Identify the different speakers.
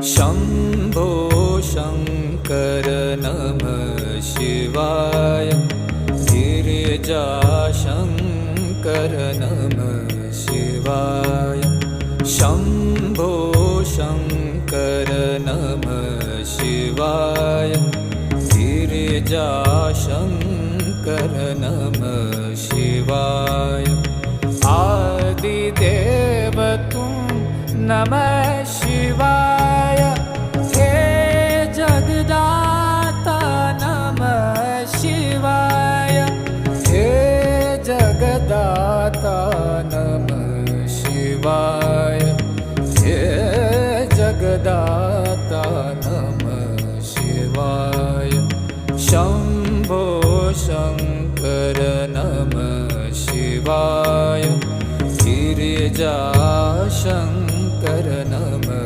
Speaker 1: शम्भो शङ्कर नमः शिवाय। गिरिजाशङ्कर नमः शिवाय। शम्भो शङ्कर नमः शिवाय। गिरिजाशङ्कर नमः शिवाय। आदिदेव तुम नमः